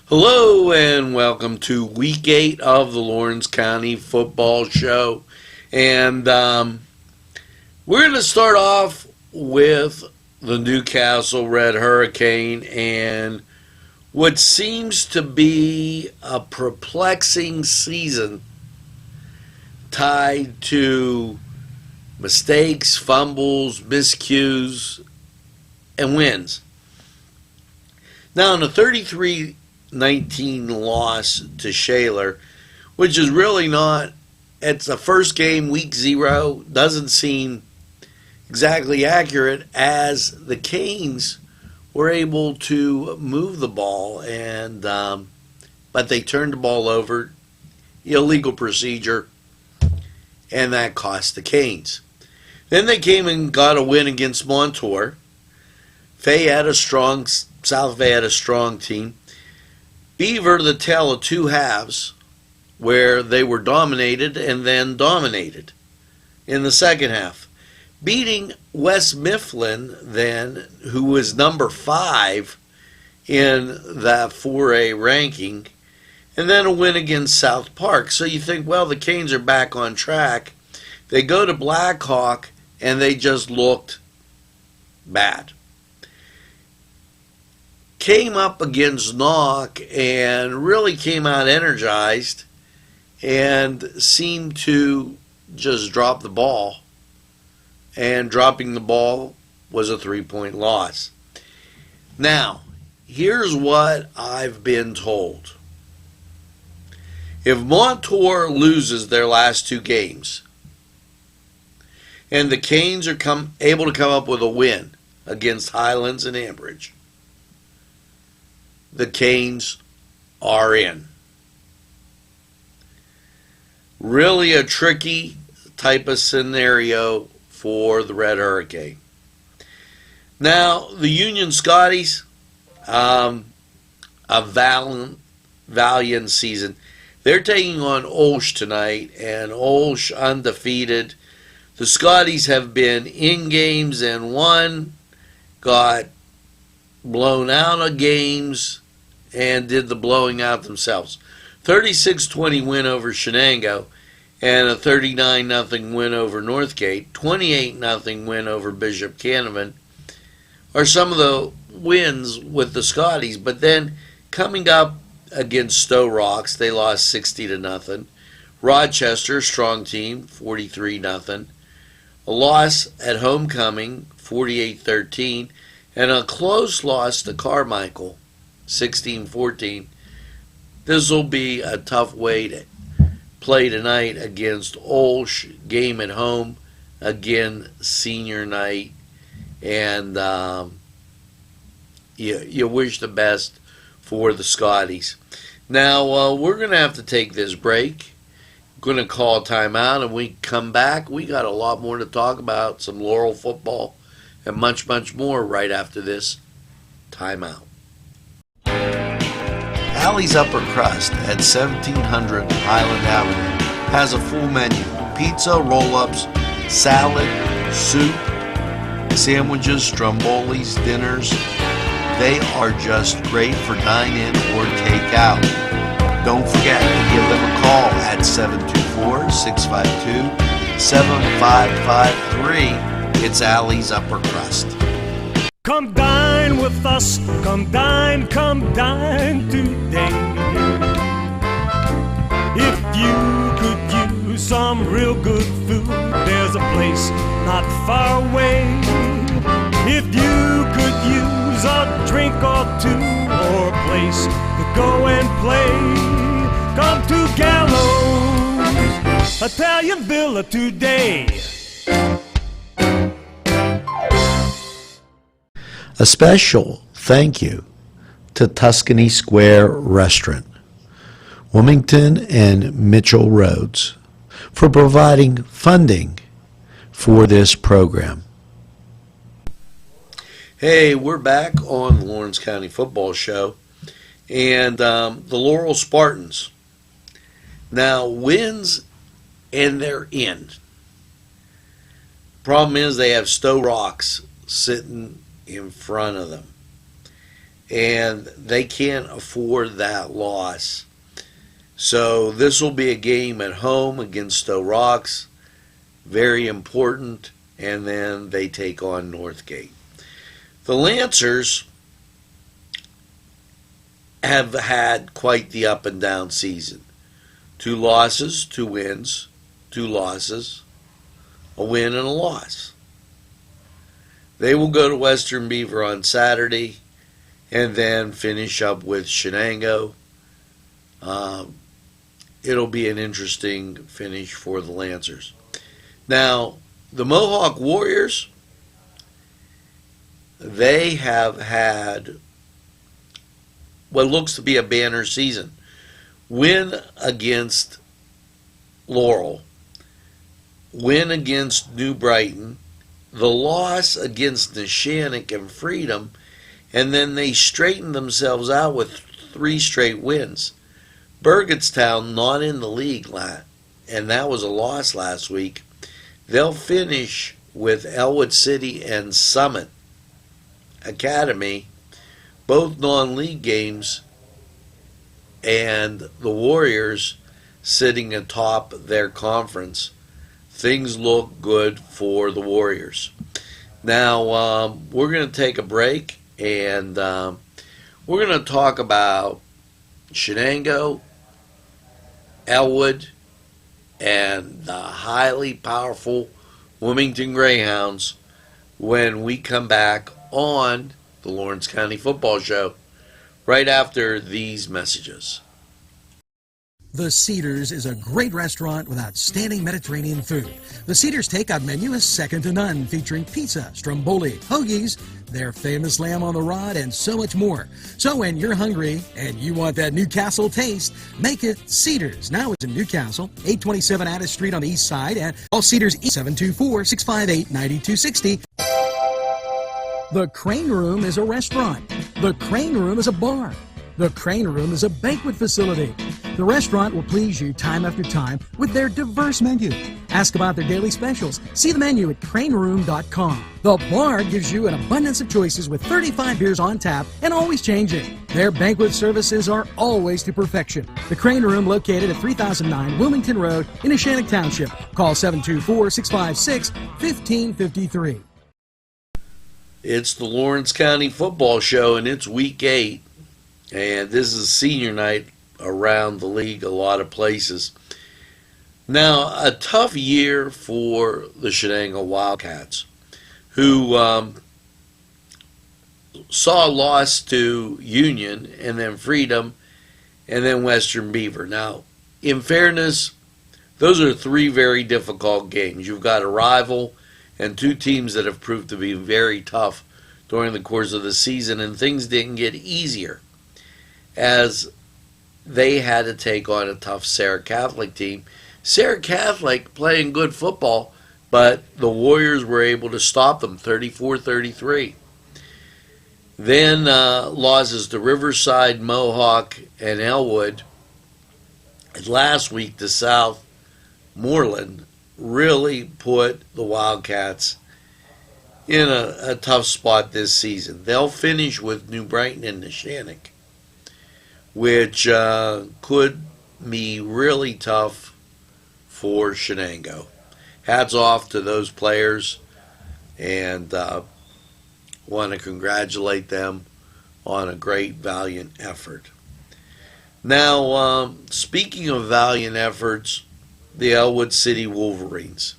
Hello and welcome to week 8 of the Lawrence County Football Show. And we're going to start off with the Newcastle Red Hurricane and what seems to be a perplexing season tied to mistakes, fumbles, miscues, and wins. Now, in a 33-19 loss to Shaler, which is really not, it's the first game, week 0, doesn't seem exactly accurate, as the Canes were able to move the ball, and but they turned the ball over, illegal procedure, and that cost the Canes. Then they came and got a win against Montour. South Fay had a strong team. Beaver, the tale of two halves, where they were dominated and then dominated in the second half. Beating West Mifflin then, who was number 5 in that 4A ranking, and then a win against South Park. So you think, well, the Canes are back on track. They go to Blackhawk, and they just looked bad. Came up against Knock and really came out energized and seemed to just drop the ball. And dropping the ball was a 3-point loss. Now, here's what I've been told. If Montour loses their last 2 games and the Canes are able to come up with a win against Highlands and Ambridge, the Canes are in. Really a tricky type of scenario for the Red Hurricane. Now, the Union Scotties, a valiant season. They're taking on Olsh tonight, and Olsh undefeated. The Scotties have been in games and won, got blown out of games, and did the blowing out themselves. 36-20 win over Shenango, and a 39-0 win over Northgate, 28-0 win over Bishop Canavan are some of the wins with the Scotties. But then coming up against Stowe Rocks, they lost 60-0. Rochester, strong team, 43-0. A loss at Homecoming, 48-13, and a close loss to Carmichael, 16-14. This will be a tough way to play tonight against Olsh. Game at home, again, senior night. And you wish the best for the Scotties. Now, we're going to have to take this break. Going to call a timeout, and we come back. We got a lot more to talk about, some Laurel football, and much, much more right after this timeout. Allie's Upper Crust at 1700 Highland Avenue has a full menu: pizza, roll-ups, salad, soup, sandwiches, strombolis, dinners. They are just great for dine-in or take-out. Don't forget to give them a call at 724-652-7553. It's Allie's Upper Crust. Come dine with us, come dine today. If you could use some real good food, there's a place not far away. If you could use a drink or two, or a place to go and play, come to Gallows Italian Villa today. A special thank you to Tuscany Square Restaurant, Wilmington and Mitchell Roads, for providing funding for this program. Hey, we're back on the Lawrence County Football Show, and the Laurel Spartans now wins, and they're in. Problem is they have Stowe Rocks sitting in front of them. and they can't afford that loss. So this will be a game at home against Stowe Rocks, very important, and then they take on Northgate. The Lancers have had quite the up and down season. 2 losses, 2 wins, 2 losses, a win and a loss. They will go to Western Beaver on Saturday and then finish up with Shenango. It'll be an interesting finish for the Lancers. Now, the Mohawk Warriors, they have had what looks to be a banner season. Win against Laurel, win against New Brighton, the loss against Neshannock and Freedom, and then they straightened themselves out with 3 straight wins. Burgettstown not in the league, and that was a loss last week. They'll finish with Elwood City and Summit Academy, both non-league games, and the Warriors sitting atop their conference. Things look good for the Warriors. Now, we're going to take a break, and we're going to talk about Shenango, Elwood, and the highly powerful Wilmington Greyhounds when we come back on the Lawrence County Football Show right after these messages. The Cedars is a great restaurant with outstanding Mediterranean food. The Cedars takeout menu is second to none, featuring pizza, stromboli, hoagies, their famous lamb on the rod, and so much more. So when you're hungry and you want that Newcastle taste, make it Cedars. Now it's in Newcastle, 827 Addis Street on the east side, and all Cedars 724-658-9260. The Crane Room is a restaurant. The Crane Room is a bar. The Crane Room is a banquet facility. The restaurant will please you time after time with their diverse menu. Ask about their daily specials. See the menu at craneroom.com. The bar gives you an abundance of choices with 35 beers on tap and always changing. Their banquet services are always to perfection. The Crane Room, located at 3009 Wilmington Road in Neshannock Township. Call 724-656-1553. It's the Lawrence County Football Show, and it's week 8. And this is senior night around the league, a lot of places. Now, a tough year for the Shenango Wildcats, who saw a loss to Union and then Freedom and then Western Beaver. Now, in fairness, those are 3 very difficult games. You've got a rival and 2 teams that have proved to be very tough during the course of the season, and things didn't get easier as they had to take on a tough Sarah Catholic team. Sarah Catholic playing good football, but the Warriors were able to stop them 34-33. Then losses to Riverside, Mohawk, and Elwood. And last week, the Southmoreland really put the Wildcats in a tough spot this season. They'll finish with New Brighton and Neshannock, which could be really tough for Shenango. Hats off to those players, and want to congratulate them on a great, valiant effort. Now, speaking of valiant efforts, the Elwood City Wolverines.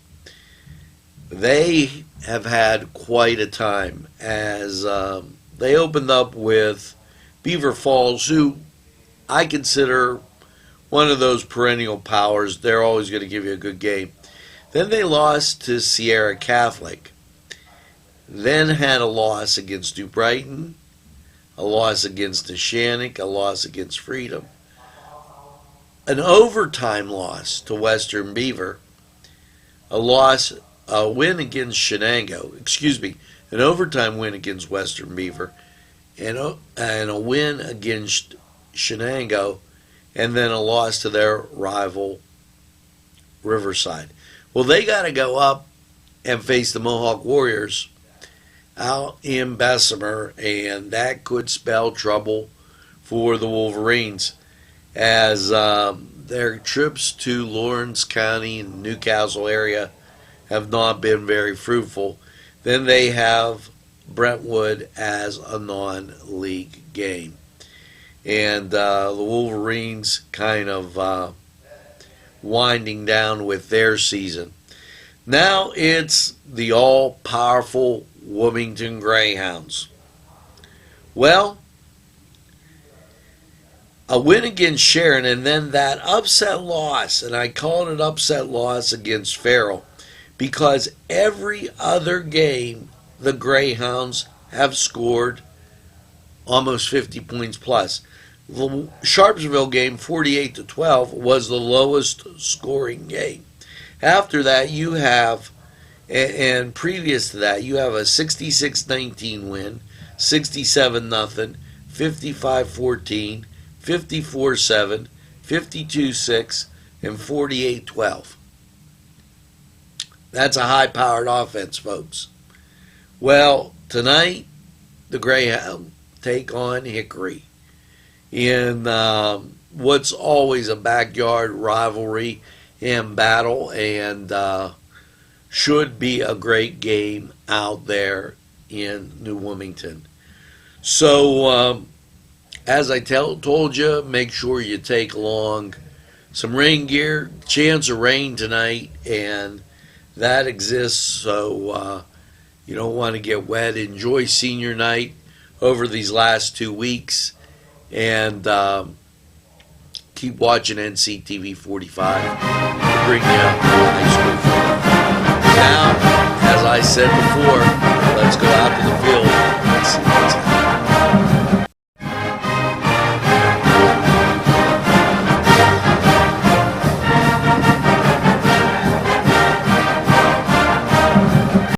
They have had quite a time as they opened up with Beaver Falls, who I consider one of those perennial powers. They're always going to give you a good game. Then they lost to Sierra Catholic. Then had a loss against New Brighton, a loss against Neshannock, a loss against Freedom, an overtime loss to Western Beaver, a win against Shenango, an overtime win against Western Beaver, and a win against Shenango, and then a loss to their rival Riverside. Well, they got to go up and face the Mohawk Warriors out in Bessemer, and that could spell trouble for the Wolverines, as their trips to Lawrence County and Newcastle area have not been very fruitful. Then they have Brentwood as a non-league game. And the Wolverines kind of winding down with their season. Now it's the all-powerful Wilmington Greyhounds. Well, a win against Sharon, and then that upset loss, and I call it an upset loss against Farrell, because every other game the Greyhounds have scored almost 50 points plus. The Sharpsville game, 48-12, was the lowest scoring game. After that, you have, and previous to that, you have a 66-19 win, 67-0, 55-14, 54-7, 52-6, and 48-12. That's a high-powered offense, folks. Well, tonight, the Greyhound take on Hickory in what's always a backyard rivalry and battle, and should be a great game out there in New Wilmington. So, as I told you, make sure you take along some rain gear. Chance of rain tonight, and that exists, so you don't want to get wet. Enjoy senior night over these last 2 weeks, and keep watching NCTV45 to bring you high school football. Now, as I said before, let's go out to the